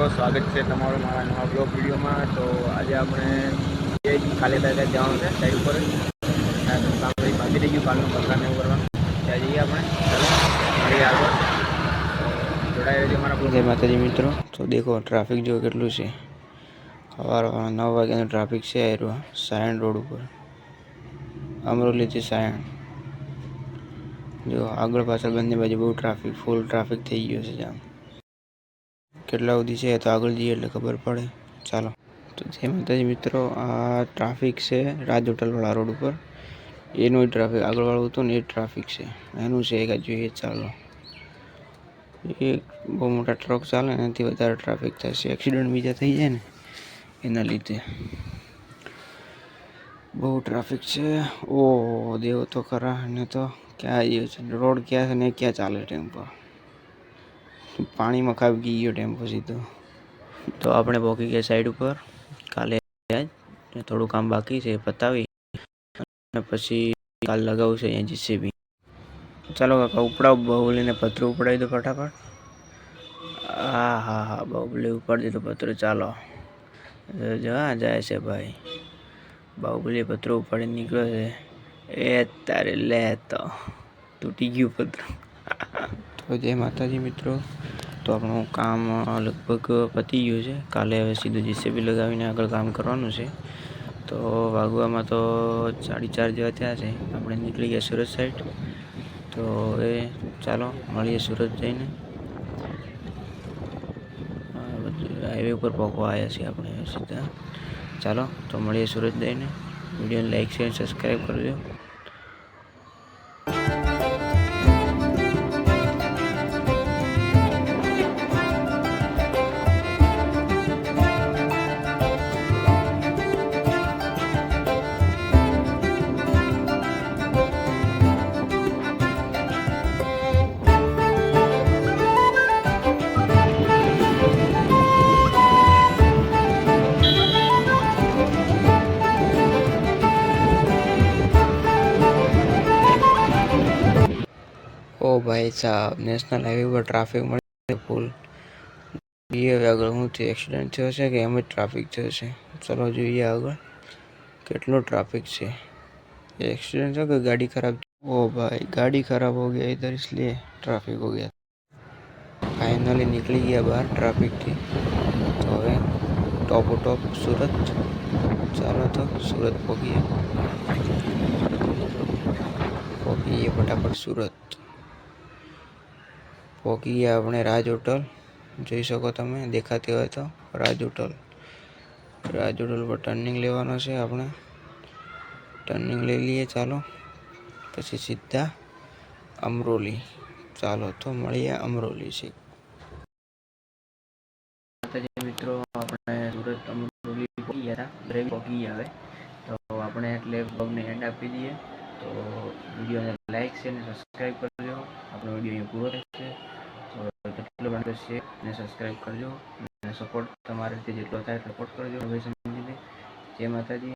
મિત્રો, સ્વાગત છે તમારું મારા નવા બ્લોગ વિડીયોમાં। તો આજે આપણે કાલે તારે જવાનું છે સાઈડ ઉપર કામ કરી બાકી થઈ ગયું કાલનું પગારને એવું કરવાનું ત્યાં જઈએ આપણે। ચાલો મળીએ આગળ, જોડાઈ રહેજો મારા। જય માતાજી મિત્રો। તો દેખો ટ્રાફિક જો કેટલું છે। સવારમાં 9 વાગ્યાનું ટ્રાફિક છે સાયણ રોડ ઉપર, અમરોલીથી સાયણ। જો આગળ પાછળ બંને બાજુ બહુ ટ્રાફિક, ફૂલ ટ્રાફિક થઈ ગયો છે જામ। કેટલા સુધી છે તો આગળ જઈએ એટલે ખબર પડે। ચાલો, તો જય માતાજી મિત્રો, આ ટ્રાફિક છે રાજ હોટલવાળા રોડ ઉપર। એનું ટ્રાફિક આગળવાળું હતું ને એ ટ્રાફિક છે, એનું છે એક જોઈએ। ચાલો, એક બહુ મોટા ટ્રક ચાલે એનાથી વધારે ટ્રાફિક થાય છે, એક્સિડન્ટ બીજા થઈ જાય ને એના લીધે બહુ ટ્રાફિક છે। ઓહો, દેવો તો ખરા ને, તો ક્યાં આવ્યો છે રોડ, ક્યાં છે ને ક્યાં ચાલે ટેમ્પો, પાણીમાં ખાબકી ગયો ટેમ્પો સીધો। તો આપણે પહોંચી ગયા સાઈડ ઉપર। કાલે થોડું કામ બાકી છે પતાવી અને પછી કાલ લગાવું છે અહીંયા જીસીબી। ચાલો કાકા ઉપડાવ, બાહુબલીને પતરું ઉપડાવી દો ફટાફટ। હા હા હા, બાહુબલી ઉપાડી દીધો પતરું। ચાલો જવા જાય છે ભાઈ, બાહુબલી પતરું ઉપાડીને નીકળ્યો છે। એ તારે લે, તો તૂટી ગયું પતરું। તો જય માતાજી મિત્રો, તો આપણું કામ લગભગ પતી ગયું છે। કાલે હવે સીધું જીસીબી લગાવીને આગળ કામ કરવાનું છે। તો વાગવામાં તો 4:30 જેવા થયા છે, આપણે નીકળી ગયા સુરત સાઈડ। તો હવે ચાલો મળીએ સુરત જઈને। હાઈવે ઉપર પહોંચવા આવ્યા છીએ આપણે સીધા। ચાલો તો મળીએ સુરત જઈને। વિડીયોને લાઈક શેર સબસ્ક્રાઈબ કરજો। ઓ ભાઈ સાહેબ, નેશનલ હાઈવે પર ટ્રાફિક મળે ફૂલ। હવે આગળ શું થયું, એક્સિડન્ટ થયો છે કે એમ જ ટ્રાફિક થયો છે? ચલો જોઈએ આગળ કેટલો ટ્રાફિક છે। एक्सीडेंट हो गया, गाड़ी खराब। ओ भाई, गाड़ी खराब हो गया इधर, इसलिए ट्रैफिक हो गया। फाइनली निकली गया बाहर ट्रैफिक थी। तो હવે ટોપો ટોપ સુરત। ચાલો તો સુરત પહોંચીએ ફટાફટ સુરત। પહોંચી ગયા આપણે રાજ હોટલ, જોઈ શકો તમે, દેખાતી હોય તો રાજ હોટલ। રાજ હોટલ પર ટર્નિંગ લેવાનો છે આપણે, ટર્નિંગ લઈ લઈએ। ચાલો પછી સીધા અમરોલી। ચાલો તો મળીએ અમરોલી છે। મિત્રો આપણે સુરત અમરોલી પહોંચી ગયા હતા, ઘરે પહોંચી ગયા હવે। તો આપણે એટલે બ્લોગને એન્ડ આપી દઈએ। તો વિડીયોને લાઈક છે અને સબસ્ક્રાઈબ કરજો। આપણો વિડીયો અહીં પૂરો થશે, તો જેટલો બને શેર અને સબસ્ક્રાઈબ કરજો અને સપોર્ટ તમારે જેટલો થાય સપોર્ટ કરજો। હવે સમજીને જય માતાજી।